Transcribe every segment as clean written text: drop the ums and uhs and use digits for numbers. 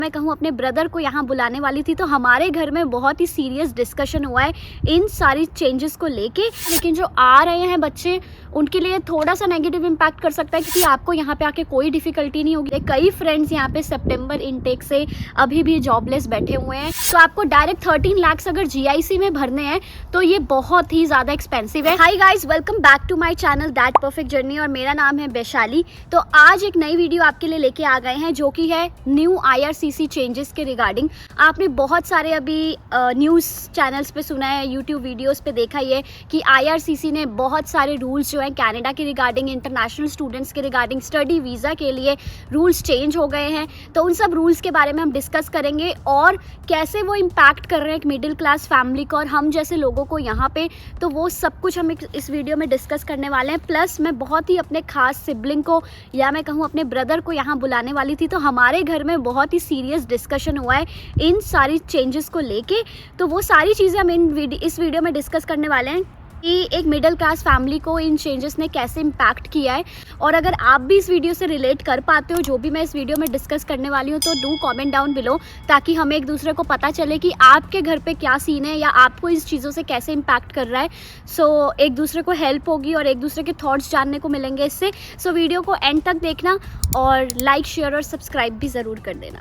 मैं कहूँ अपने ब्रदर को यहाँ बुलाने वाली थी, तो हमारे घर में बहुत ही सीरियस डिस्कशन हुआ है इन सारी चेंजेस को लेके। लेकिन जो आ रहे हैं बच्चे, उनके लिए थोड़ा सा नेगेटिव इम्पैक्ट कर सकता है, क्योंकि आपको यहाँ पे आके कोई डिफिकल्टी नहीं होगी। कई फ्रेंड्स यहाँ पे सितंबर इनटेक से अभी भी जॉबलेस बैठे हुए हैं, तो आपको डायरेक्ट 13 लाख अगर जीआईसी में भरने हैं तो ये बहुत ही ज़्यादा एक्सपेंसिव है। Hi guys, welcome back to my channel that perfect journey, और मेरा नाम है वैशाली। तो आज एक नई वीडियो आपके लिए लेके आ गए हैं, जो कि है न्यू IRCC चेंजेस के रिगार्डिंग। आपने बहुत सारे अभी न्यूज़ चैनल्स पे सुना है, यूट्यूब वीडियोस पे देखा ही है कि IRCC ने बहुत सारे रूल्स जो हैं कनाडा के रिगार्डिंग, इंटरनेशनल स्टूडेंट्स के रिगार्डिंग, स्टडी वीज़ा के लिए रूल्स चेंज हो गए हैं। तो उन सब रूल्स के बारे में हम डिस्कस करेंगे और कैसे वो इम्पैक्ट कर रहे हैं एक मिडिल क्लास फैमिली को और हम जैसे लोगों को यहाँ पे। तो वो सब कुछ हम इस वीडियो में डिस्कस करने वाले हैं। प्लस मैं बहुत ही अपने खास सिबलिंग को, या मैं कहूँ अपने ब्रदर को यहाँ बुलाने वाली थी, तो हमारे घर में बहुत ही सीरियस डिस्कशन हुआ है इन सारी चेंजेस को लेके। तो वो सारी चीज़ें हम इस वीडियो में डिस्कस करने वाले हैं कि एक मिडिल क्लास फैमिली को इन चेंजेस ने कैसे इम्पैक्ट किया है। और अगर आप भी इस वीडियो से रिलेट कर पाते हो जो भी मैं इस वीडियो में डिस्कस करने वाली हूँ, तो डू कमेंट डाउन बिलो, ताकि हमें एक दूसरे को पता चले कि आपके घर पे क्या सीन है या आपको इस चीज़ों से कैसे इम्पैक्ट कर रहा है। सो एक दूसरे को हेल्प होगी और एक दूसरे के थॉट्स जानने को मिलेंगे इससे। सो वीडियो को एंड तक देखना और लाइक, शेयर और सब्सक्राइब भी ज़रूर कर देना।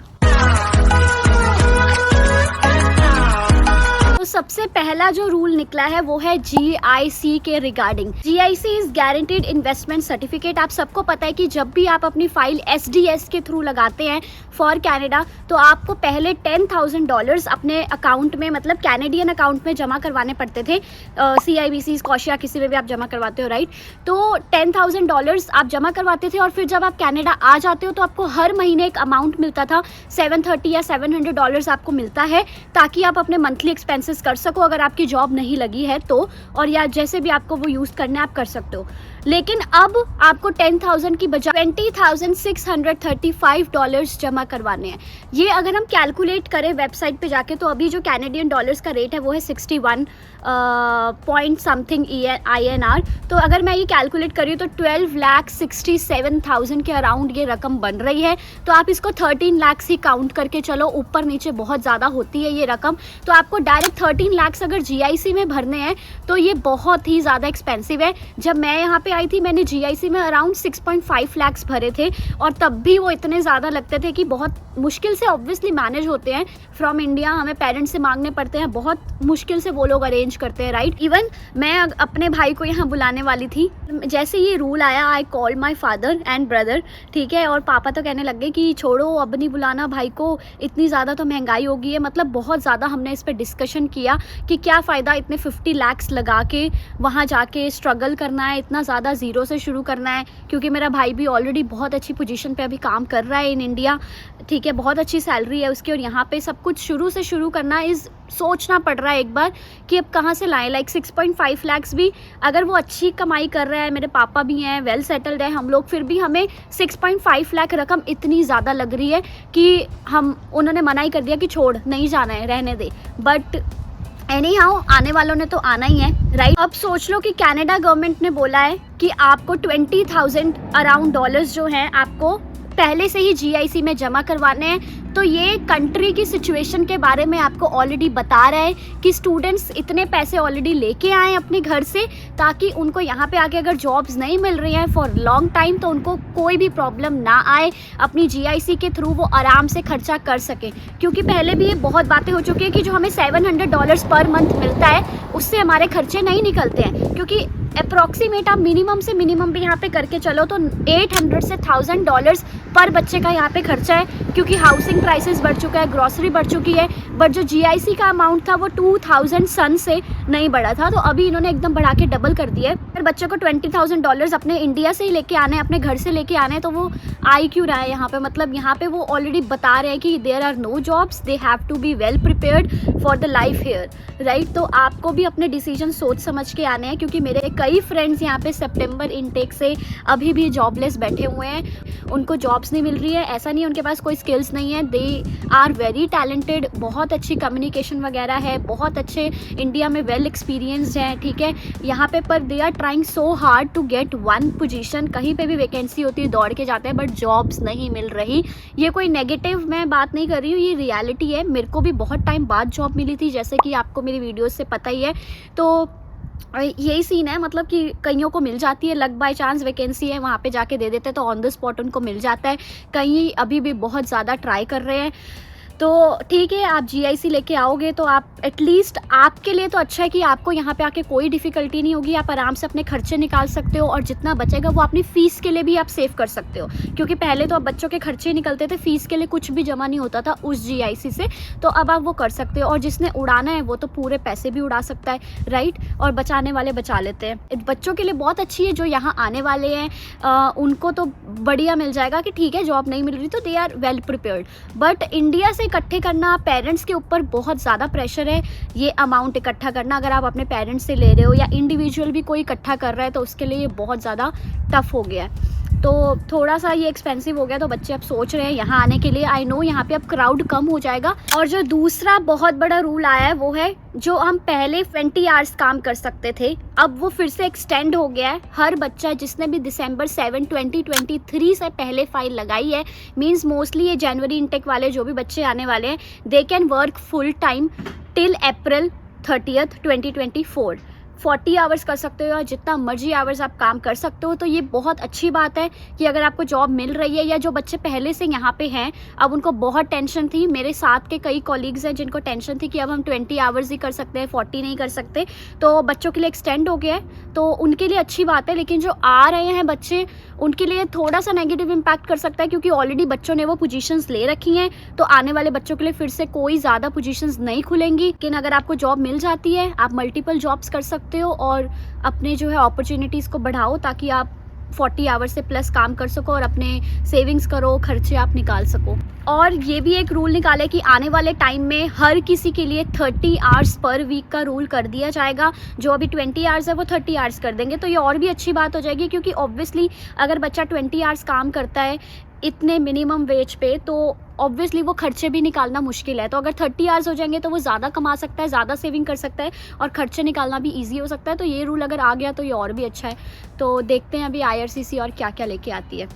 तो सबसे पहला जो रूल निकला है वो है GIC के regarding. GIC is guaranteed investment certificate. आप सबको पता है कि जब भी आप अपनी फाइल SDS के थ्रू लगाते हैं फॉर कनाडा, तो आपको पहले $10,000 अपने अकाउंट में, मतलब कैनेडियन अकाउंट में जमा करवाने पड़ते थे। CIBC, स्कॉशिया, किसी में भी आप जमा करवाते हो, राइट। तो $10,000 आप जमा करवाते थे और फिर जब आप कनाडा आ जाते हो तो आपको हर महीने एक अमाउंट मिलता था, $730 या $700 आपको मिलता है, ताकि आप अपने मंथली एक्सपेंसेस कर सको अगर आपकी जॉब नहीं लगी है तो, और या जैसे भी आपको वो यूज़ करना है आप कर सकते हो। लेकिन अब आपको 10,000 की बजाय $20,635 जमा करवाने हैं। ये अगर हम कैलकुलेट करें वेबसाइट पे जाके, तो अभी जो कैनेडियन डॉलर्स का रेट है वो है 61 पॉइंट समथिंग INR। तो अगर मैं ये कैलकुलेट करी तो 12,67,000 के अराउंड ये रकम बन रही है। तो आप इसको 13 लाख ही काउंट करके चलो, ऊपर नीचे बहुत ज़्यादा होती है ये रकम। तो आपको डायरेक्ट 13 लाख अगर GIC में भरने हैं तो ये बहुत ही ज़्यादा एक्सपेंसिव है। जब मैं यहाँ पे आई थी, मैंने GIC में अराउंड 6.5 लाख भरे थे, और तब भी वो इतने ज़्यादा लगते थे कि बहुत मुश्किल से ऑब्वियसली मैनेज होते हैं। फ्रॉम इंडिया हमें पेरेंट्स से मांगने पड़ते हैं, बहुत मुश्किल से वो लोग अरेंज करते हैं, राइट। इवन मैं अपने भाई को यहाँ बुलाने वाली थी, जैसे ये रूल आया, I call my father and brother, ठीक है। और पापा तो कहने लग गए कि छोड़ो, अब नहीं बुलाना भाई को, इतनी ज़्यादा तो महंगाई हो गई है। मतलब बहुत ज़्यादा हमने इस पर डिस्कशन किया कि क्या फ़ायदा इतने 50 लाख लगा के वहाँ जाके स्ट्रगल करना है, इतना ज़्यादा ज़ीरो से शुरू करना है। क्योंकि मेरा भाई भी ऑलरेडी बहुत अच्छी पोजीशन पे अभी काम कर रहा है इन इंडिया, ठीक है, बहुत अच्छी सैलरी है उसकी, और यहाँ पे सब कुछ शुरू से शुरू करना सोचना पड़ रहा है एक बार कि अब कहाँ से लाएं। लाइक 6.5 लाख भी अगर वो अच्छी कमाई कर रहा है, मेरे पापा भी हैं, वेल सेटल्ड है हम लोग, फिर भी हमें 6.5 लाख रकम इतनी ज़्यादा लग रही है कि उन्होंने मना ही कर दिया कि छोड़, नहीं जाना है, रहने दे। बट एनी हाउ, आने वालों ने तो आना ही है, राइट। अब सोच लो कि कनाडा गवर्नमेंट ने बोला है कि आपको 20,000 अराउंड डॉलर्स जो हैं आपको पहले से ही GIC में जमा करवाने हैं। तो ये कंट्री की सिचुएशन के बारे में आपको ऑलरेडी बता रहा है कि स्टूडेंट्स इतने पैसे ऑलरेडी लेके आए अपने घर से, ताकि उनको यहाँ पे आके अगर जॉब्स नहीं मिल रही हैं फॉर लॉन्ग टाइम तो उनको कोई भी प्रॉब्लम ना आए, अपनी GIC के थ्रू वो आराम से खर्चा कर सकें। क्योंकि पहले भी ये बहुत बातें हो चुकी है कि जो हमें $700 पर मंथ मिलता है उससे हमारे खर्चे नहीं निकलते हैं। क्योंकि अप्रॉक्सीमेट आप मिनिमम से मिनिमम भी यहाँ पे करके चलो तो $800 से $1,000 पर बच्चे का यहाँ पे खर्चा है, क्योंकि हाउसिंग प्राइसेस बढ़ चुका है, ग्रॉसरी बढ़ चुकी है। बट जो GIC का अमाउंट था वो 2,000 सन से नहीं बढ़ा था, तो अभी इन्होंने एकदम बढ़ा के डबल कर दिया है। अगर बच्चे को $20,000 अपने इंडिया से ही लेके आने हैं, अपने घर से लेके आने हैं, तो वो आई क्यों रहा है यहाँ पे। मतलब यहाँ पे वो ऑलरेडी बता रहे हैं कि there are no jobs, they have to be well prepared for the life here, right. तो आपको भी अपने डिसीजन सोच समझ के आने हैं, क्योंकि मेरे कई फ्रेंड्स यहाँ पे सितंबर इनटेक से अभी भी जॉबलेस बैठे हुए हैं, उनको जॉब्स नहीं मिल रही है। ऐसा नहीं है उनके पास कोई स्किल्स नहीं है, दे आर वेरी टैलेंटेड, बहुत अच्छी कम्युनिकेशन वगैरह है, बहुत अच्छे इंडिया में वेल एक्सपीरियंस्ड हैं, ठीक है यहाँ पे, पर they are trying so hard to get one position, कहीं पे भी वैकेंसी होती है दौड़ के जाते हैं बट जॉब्स नहीं मिल रही। ये कोई नेगेटिव मैं बात नहीं कर रही हूँ, ये रियलिटी है। मेरे को भी बहुत टाइम बाद जॉब मिली थी, जैसे कि आपको मेरी वीडियोस से पता ही है। तो यही सीन है, मतलब कि कईयों को मिल जाती है, लक बाय चांस वैकेंसी है वहाँ पे जाके दे देते हैं तो ऑन द स्पॉट उनको मिल जाता है। कहीं अभी भी बहुत ज़्यादा ट्राई कर रहे हैं। तो ठीक है, आप जीआईसी लेके आओगे तो आप एटलीस्ट, आपके लिए तो अच्छा है कि आपको यहाँ पे आके कोई डिफ़िकल्टी नहीं होगी, आप आराम से अपने खर्चे निकाल सकते हो और जितना बचेगा वो अपनी फ़ीस के लिए भी आप सेव कर सकते हो। क्योंकि पहले तो अब बच्चों के खर्चे निकलते थे, फ़ीस के लिए कुछ भी जमा नहीं होता था उस जीआईसी से, तो अब आप वो कर सकते हो। और जिसने उड़ाना है वो तो पूरे पैसे भी उड़ा सकता है, राइट। और बचाने वाले बचा लेते हैं। बच्चों के लिए बहुत अच्छी है, जो यहाँ आने वाले हैं उनको तो बढ़िया मिल जाएगा कि ठीक है जॉब नहीं मिल रही तो they are well prepared. But India से इकट्ठे करना, पेरेंट्स के ऊपर बहुत ज़्यादा प्रेशर है ये अमाउंट इकट्ठा करना। अगर आप अपने पेरेंट्स से ले रहे हो या इंडिविजुअल भी कोई इकट्ठा कर रहा है तो उसके लिए ये बहुत ज़्यादा टफ हो गया है। तो थोड़ा सा ये एक्सपेंसिव हो गया, तो बच्चे अब सोच रहे हैं यहाँ आने के लिए। आई नो यहाँ पे अब क्राउड कम हो जाएगा। और जो दूसरा बहुत बड़ा रूल आया है वो है, जो हम पहले 20 आवर्स काम कर सकते थे अब वो फिर से एक्सटेंड हो गया है। हर बच्चा जिसने भी दिसंबर 7, 2023 से पहले फाइल लगाई है, मीन्स मोस्टली ये जनवरी इनटेक वाले जो भी बच्चे आने वाले हैं, they can work full time till April 30, 2024। 40 hours कर सकते हो या जितना मर्जी आवर्स आप काम कर सकते हो। तो ये बहुत अच्छी बात है कि अगर आपको जॉब मिल रही है, या जो बच्चे पहले से यहाँ पे हैं अब उनको बहुत टेंशन थी, मेरे साथ के कई कॉलीग्स हैं जिनको टेंशन थी कि अब हम 20 आवर्स ही कर सकते हैं, 40 नहीं कर सकते, तो बच्चों के लिए एक्सटेंड हो गया है, तो उनके लिए अच्छी बात है। लेकिन जो आ रहे हैं बच्चे, उनके लिए थोड़ा सा नेगेटिव इम्पैक्ट कर सकता है, क्योंकि ऑलरेडी बच्चों ने वो पोजीशंस ले रखी हैं, तो आने वाले बच्चों के लिए फिर से कोई ज़्यादा पोजीशंस नहीं खुलेंगी। लेकिन अगर आपको जॉब मिल जाती है, आप मल्टीपल जॉब्स कर सकते हो और अपने जो है अपॉर्चुनिटीज़ को बढ़ाओ, ताकि आप 40 आवर्स से प्लस काम कर सको और अपने सेविंग्स करो, खर्चे आप निकाल सको। और ये भी एक रूल निकाले कि आने वाले टाइम में हर किसी के लिए 30 आवर्स पर वीक का रूल कर दिया जाएगा। जो अभी 20 आवर्स है वो 30 आवर्स कर देंगे, तो ये और भी अच्छी बात हो जाएगी। क्योंकि ऑब्वियसली अगर बच्चा 20 आवर्स काम करता है इतने मिनिमम वेज पे, तो ऑब्वियसली वो खर्चे भी निकालना मुश्किल है। तो अगर 30 आवर्स हो जाएंगे तो वो ज़्यादा कमा सकता है, ज़्यादा सेविंग कर सकता है और खर्चे निकालना भी ईजी हो सकता है। तो ये रूल अगर आ गया तो ये और भी अच्छा है। तो देखते हैं अभी IRCC और क्या क्या लेके आती है।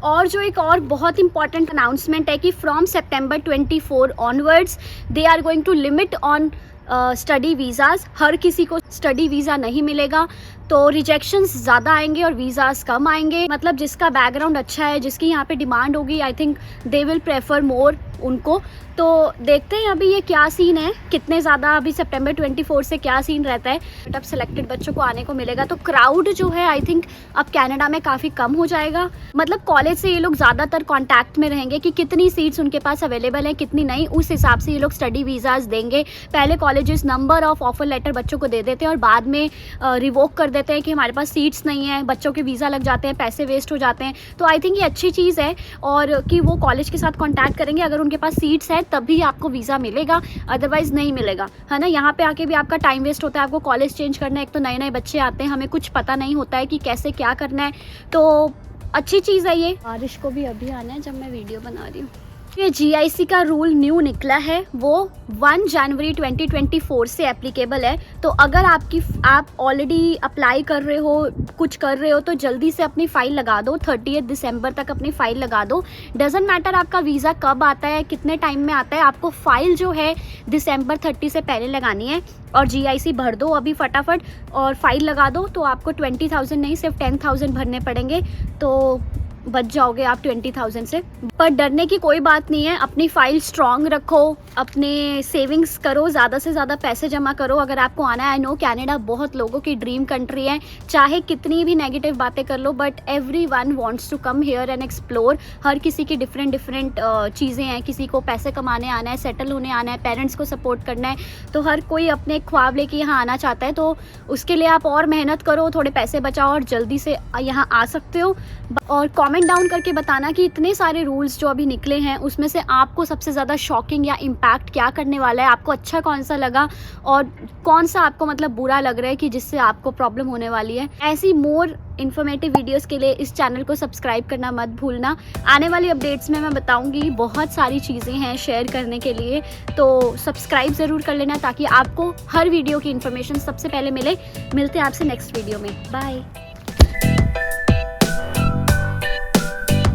और जो एक और बहुत इंपॉर्टेंट अनाउंसमेंट है कि from September 24 onwards they are going to limit on study visas. हर किसी को स्टडी वीज़ा नहीं मिलेगा, तो रिजेक्शंस ज़्यादा आएंगे और वीज़ाज़ कम आएंगे। मतलब जिसका बैकग्राउंड अच्छा है, जिसकी यहाँ पे डिमांड होगी, I think they will prefer more उनको। तो देखते हैं अभी ये क्या सीन है, कितने ज़्यादा अभी September 24 से क्या सीन रहता है। बट अब सेलेक्टेड बच्चों को आने को मिलेगा, तो क्राउड जो है आई थिंक अब कनाडा में काफ़ी कम हो जाएगा। मतलब कॉलेज से ये लोग ज़्यादातर कॉन्टैक्ट में रहेंगे कि कितनी सीट्स उनके पास अवेलेबल हैं, कितनी नहीं, उस हिसाब से ये लोग स्टडी वीज़ाज़ देंगे। पहले colleges number of offer letter बच्चों को दे देते हैं और बाद में रिवोक कर देते हैं कि हमारे पास सीट्स नहीं है, बच्चों के वीज़ा लग जाते हैं, पैसे वेस्ट हो जाते हैं। तो आई थिंक ये अच्छी चीज़ है, और कि वो कॉलेज के साथ कॉन्टैक्ट करेंगे, अगर उनके पास सीट्स है तभी आपको वीज़ा मिलेगा, अदरवाइज़ नहीं मिलेगा, है ना। यहाँ पे आके भी आपका टाइम वेस्ट होता है, आपको कॉलेज चेंज करना है। एक तो नए नए बच्चे आते हैं, हमें कुछ पता नहीं होता है कि कैसे क्या करना है, तो अच्छी चीज़ है ये। बारिश को भी अभी आना है जब मैं वीडियो बना रही हूँ। ये GIC का रूल न्यू निकला है, वो 1 जनवरी 2024 से एप्लीकेबल है। तो अगर आप ऑलरेडी अप्लाई कर रहे हो, कुछ कर रहे हो, तो जल्दी से अपनी फ़ाइल लगा दो। 30 दिसंबर तक अपनी फ़ाइल लगा दो। डजेंट मैटर आपका वीज़ा कब आता है, कितने टाइम में आता है, आपको फ़ाइल जो है दिसंबर 30 से पहले लगानी है। और GIC भर दो अभी फटाफट और फाइल लगा दो, तो आपको 20,000 नहीं सिर्फ 10,000 भरने पड़ेंगे, तो बच जाओगे आप 20,000 से। पर डरने की कोई बात नहीं है, अपनी फ़ाइल स्ट्रॉन्ग रखो, अपने सेविंग्स करो, ज़्यादा से ज़्यादा पैसे जमा करो अगर आपको आना है। आई नो कनाडा बहुत लोगों की ड्रीम कंट्री है, चाहे कितनी भी नेगेटिव बातें कर लो, but everyone wants to come here and explore. हर किसी की डिफरेंट चीज़ें हैं, किसी को पैसे कमाने आना है, सेटल होने आना है, पेरेंट्स को सपोर्ट करना है, तो हर कोई अपने ख्वाब लेके यहाँ आना चाहता है। तो उसके लिए आप और मेहनत करो, थोड़े पैसे बचाओ और जल्दी से यहाँ आ सकते हो। और कमेंट कमेंट डाउन करके बताना कि इतने सारे रूल्स जो अभी निकले हैं उसमें से आपको सबसे ज़्यादा शॉकिंग या इम्पैक्ट क्या करने वाला है, आपको अच्छा कौन सा लगा और कौन सा आपको मतलब बुरा लग रहा है कि जिससे आपको प्रॉब्लम होने वाली है। ऐसी मोर इन्फॉर्मेटिव वीडियोस के लिए इस चैनल को सब्सक्राइब करना मत भूलना। आने वाली अपडेट्स में मैं बताऊंगी, बहुत सारी चीज़ें हैं शेयर करने के लिए, तो सब्सक्राइब ज़रूर कर लेना ताकि आपको हर वीडियो की इन्फॉर्मेशन सबसे पहले मिले। मिलते हैं आपसे नेक्स्ट वीडियो में, बाय।